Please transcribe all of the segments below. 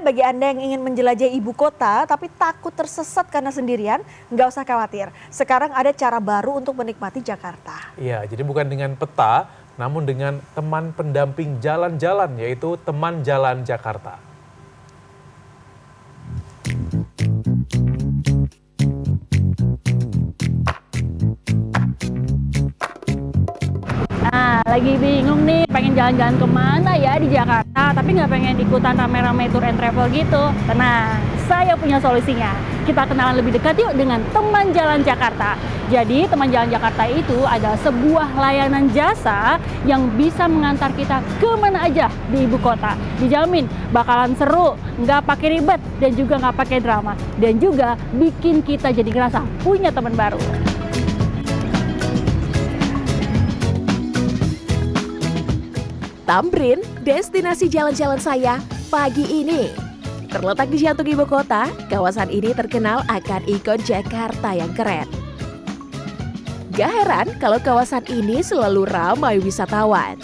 Bagi Anda yang ingin menjelajahi ibu kota tapi takut tersesat karena sendirian, nggak usah khawatir. Sekarang ada cara baru untuk menikmati Jakarta. Iya, jadi bukan dengan peta, namun dengan teman pendamping jalan-jalan, yaitu Teman Jalan Jakarta. Nah, lagi bingung nih, pengen jalan-jalan kemana ya di Jakarta, tapi nggak pengen ikutan rame-rame tour and travel gitu. Tenang, saya punya solusinya. Kita kenalan lebih dekat yuk dengan Teman Jalan Jakarta. Jadi, Teman Jalan Jakarta itu adalah sebuah layanan jasa yang bisa mengantar kita kemana aja di ibu kota. Dijamin bakalan seru, nggak pakai ribet, dan juga nggak pakai drama. Dan juga bikin kita jadi ngerasa punya teman baru. Tamrin, destinasi jalan-jalan saya pagi ini. Terletak di jantung ibu kota, kawasan ini terkenal akan ikon Jakarta yang keren. Gak heran kalau kawasan ini selalu ramai wisatawan.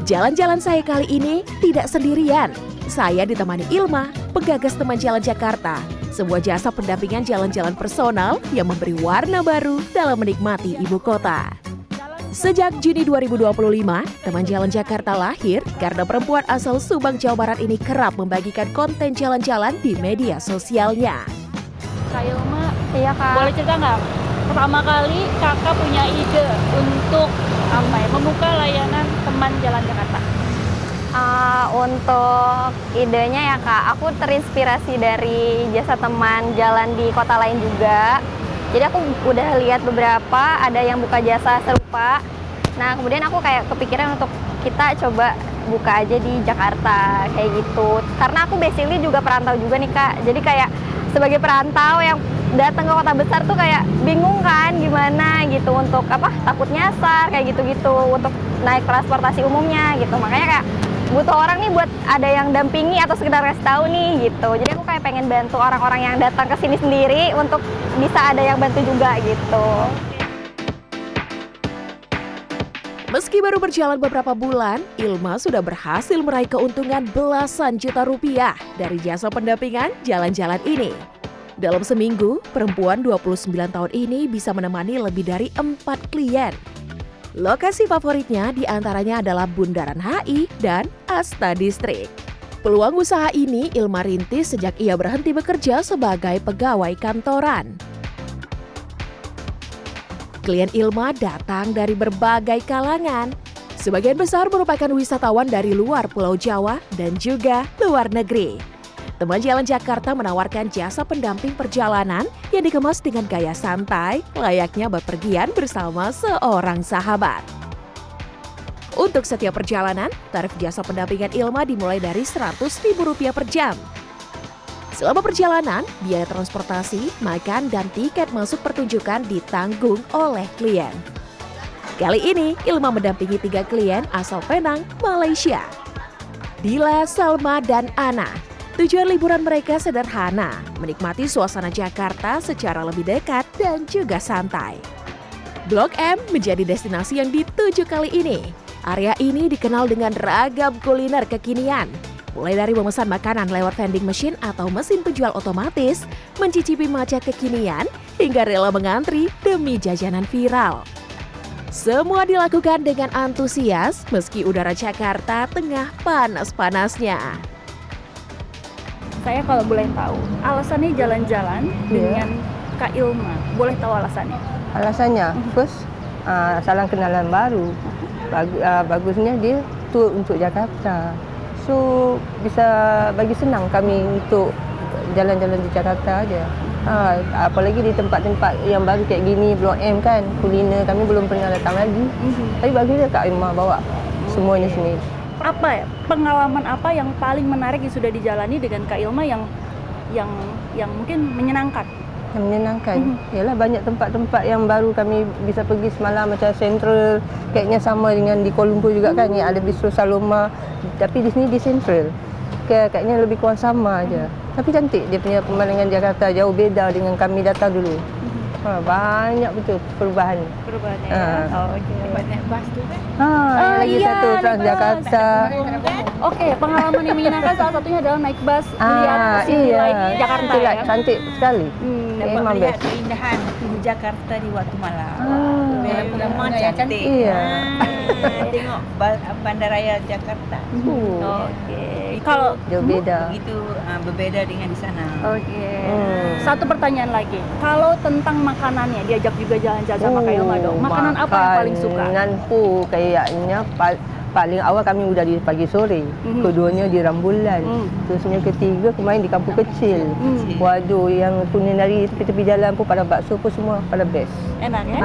Jalan-jalan saya kali ini tidak sendirian. Saya ditemani Ilma, penggagas Teman Jalan Jakarta, sebuah jasa pendampingan jalan-jalan personal yang memberi warna baru dalam menikmati ibu kota. Sejak Juni 2025, Teman Jalan Jakarta lahir karena perempuan asal Subang, Jawa Barat ini kerap membagikan konten jalan-jalan di media sosialnya. Kak Ilma, Iya Kak. boleh cerita nggak? Pertama kali kakak punya ide untuk membuka layanan Teman Jalan Jakarta. Untuk idenya ya Kak, aku terinspirasi dari jasa teman jalan di kota lain juga. Jadi aku udah lihat beberapa, ada yang buka jasa serupa. Nah kemudian aku kayak kepikiran untuk kita coba buka aja di Jakarta, kayak gitu. Karena aku basically juga perantau juga nih Kak. Jadi kayak sebagai perantau yang datang ke kota besar tuh kayak bingung kan gimana gitu untuk takut nyasar kayak gitu-gitu untuk naik transportasi umumnya gitu. Makanya kayak butuh orang nih buat ada yang dampingi atau sekedar kasih tahu nih gitu. Jadi aku kayak pengen bantu orang-orang yang datang ke sini sendiri untuk bisa ada yang bantu juga gitu. Meski baru berjalan beberapa bulan, Ilma sudah berhasil meraih keuntungan belasan juta rupiah dari jasa pendampingan jalan-jalan ini. Dalam seminggu, perempuan 29 tahun ini bisa menemani lebih dari 4 klien. Lokasi favoritnya diantaranya adalah Bundaran HI dan Asta Distrik. Peluang usaha ini Ilma rintis sejak ia berhenti bekerja sebagai pegawai kantoran. Klien Ilma datang dari berbagai kalangan. Sebagian besar merupakan wisatawan dari luar Pulau Jawa dan juga luar negeri. Teman Jalan Jakarta menawarkan jasa pendamping perjalanan yang dikemas dengan gaya santai, layaknya bepergian bersama seorang sahabat. Untuk setiap perjalanan, tarif jasa pendampingan Ilma dimulai dari Rp100.000 per jam. Selama perjalanan, biaya transportasi, makan, dan tiket masuk pertunjukan ditanggung oleh klien. Kali ini, Ilma mendampingi 3 klien asal Penang, Malaysia. Dila, Salma, dan Ana. Tujuan liburan mereka sederhana, menikmati suasana Jakarta secara lebih dekat dan juga santai. Blok M menjadi destinasi yang dituju kali ini. Area ini dikenal dengan ragam kuliner kekinian. Mulai dari memesan makanan lewat vending machine atau mesin penjual otomatis, mencicipi matcha kekinian, hingga rela mengantri demi jajanan viral. Semua dilakukan dengan antusias meski udara Jakarta tengah panas-panasnya. Saya kalau boleh tahu, alasannya jalan-jalan dengan Kak Ilma. Boleh tahu alasannya? Alasannya, first, salam kenalan baru. Bagusnya dia tour untuk Jakarta. So, bisa bagi senang kami untuk jalan-jalan di Jakarta aja. Apalagi di tempat-tempat yang baru kayak gini, Blok M kan, kuliner kami belum pernah datang lagi. Tapi bagusnya Kak Ilma bawa semuanya sini. Pengalaman apa yang paling menarik yang sudah dijalani dengan Kak Ilma yang mungkin menyenangkan? Yang menyenangkan, ialah banyak tempat-tempat yang baru kami bisa pergi semalam macam Central, kayaknya sama dengan di Kuala Lumpur juga kan, yang ada Bistro Saloma, tapi di sini di Central, kayaknya lebih kurang sama aja. Tapi cantik dia punya pemandangan Jakarta, jauh beda dengan kami datang dulu. Banyak betul perubahan. Perubahannya ya? Oh, okay. Banyak bas juga. Lagi satu Transjakarta. Oke, pengalaman yang menyenangkan salah satunya adalah naik bus lihat City Light Jakarta City Light ya. cantik sekali. Dapat Memang melihat best. keindahan Jakarta di waktu malam. Ah, Cantik. Iya. Tengok bandaraya Jakarta. Oke. Kalau Jauh beda. Begitu berbeda dengan di sana. Oke. Satu pertanyaan lagi. Kalau tentang makanannya, diajak juga jalan-jalan sama Kak Ilma dong. Makanan apa yang paling suka? Makananku kayaknya paling awal kami udah di pagi sore, keduanya di Rambulan, terusnya ketiga kemarin di kampung kecil. Waduh, yang kulineri tepi-tepi jalan pun pada bakso pun semua pada best. Enak ya?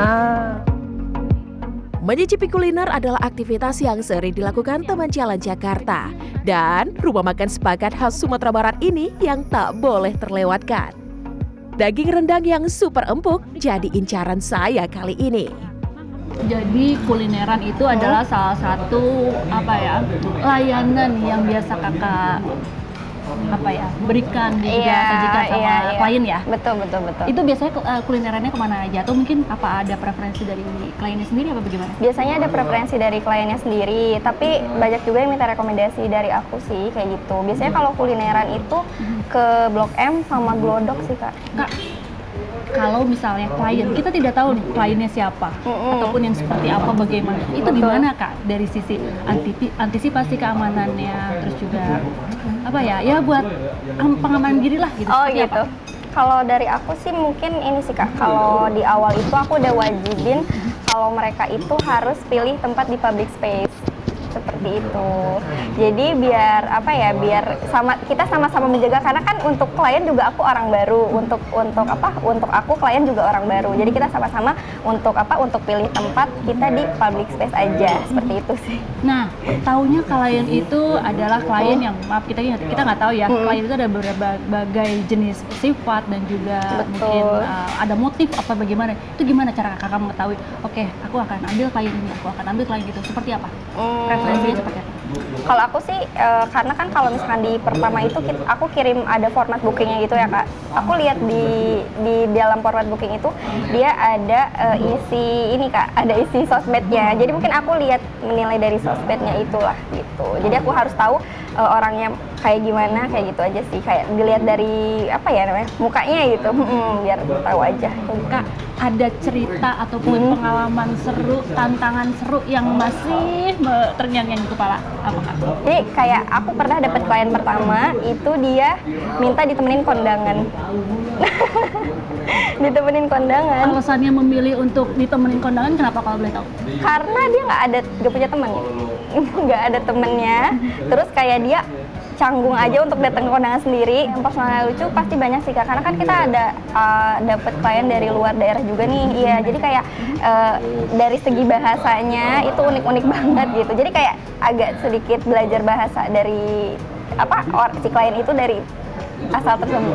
Menyicipi kuliner adalah aktivitas yang sering dilakukan teman jalan Jakarta. Dan rumah makan sepakat khas Sumatera Barat ini yang tak boleh terlewatkan. Daging rendang yang super empuk jadi incaran saya kali ini. Jadi kulineran itu adalah salah satu layanan yang biasa kakak berikan dan juga sajikan sama klien ya. Betul. Itu biasanya kulinerannya kemana aja? Atau mungkin apa ada preferensi dari kliennya sendiri apa bagaimana? Biasanya ada preferensi dari kliennya sendiri, tapi banyak juga yang minta rekomendasi dari aku sih kayak gitu. Biasanya kalau kulineran itu ke Blok M sama Glodok sih Kak. Kalau misalnya klien, kita tidak tahu nih kliennya siapa ataupun yang seperti apa, bagaimana. Itu gimana Kak dari sisi antisipasi keamanannya, terus juga buat pengamanan diri lah gitu. Oh seperti gitu. apa? Kalau dari aku sih mungkin ini sih Kak, kalau di awal itu aku udah wajibin kalau mereka itu harus pilih tempat di public space. Seperti itu. Jadi biar kita sama-sama menjaga, karena kan untuk klien juga aku orang baru, untuk aku klien juga orang baru. Jadi kita sama-sama untuk pilih tempat kita di public space aja, seperti itu sih. Nah, taunya klien itu adalah klien yang kita nggak tahu ya. Klien itu ada berbagai jenis sifat dan juga mungkin ada motif apa bagaimana. Itu gimana cara kakak mengetahui? Oke, aku akan ambil klien ini, aku akan ambil klien itu. Seperti apa? Preferensinya seperti apa? Kalau aku sih, karena kan kalau misalkan di pertama itu aku kirim ada format bookingnya gitu ya Kak. Aku lihat di dalam format booking itu dia ada isi ini Kak, ada isi sosmednya. Jadi mungkin aku lihat menilai dari sosmednya itulah gitu. Jadi aku harus tahu orangnya kayak gimana, kayak gitu aja sih. Kayak dilihat dari mukanya gitu, biar tahu aja. Kak, ada cerita ataupun pengalaman seru, tantangan seru yang masih terngiang-ngiang di kepala apa Kak? Jadi kayak aku pernah dapat klien pertama itu dia minta ditemenin kondangan. Ditemenin kondangan. Alasannya memilih untuk ditemenin kondangan kenapa kalau boleh tahu? Karena dia nggak punya teman, nggak ada temennya. Terus kayak dia canggung aja untuk datang ke kondangan sendiri. Yang personalnya lucu pasti banyak sih Kak, karena kan kita ada dapat klien dari luar daerah juga nih. Iya, jadi kayak dari segi bahasanya itu unik-unik banget gitu. Jadi kayak agak sedikit belajar bahasa dari si klien itu dari asal tersebut.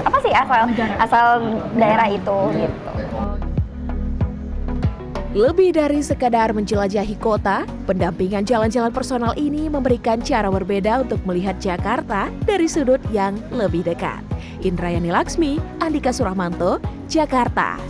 Asal daerah itu gitu. Lebih dari sekadar menjelajahi kota, pendampingan jalan-jalan personal ini memberikan cara berbeda untuk melihat Jakarta dari sudut yang lebih dekat. Indrayani Laksmi, Andika Suramanto, Jakarta.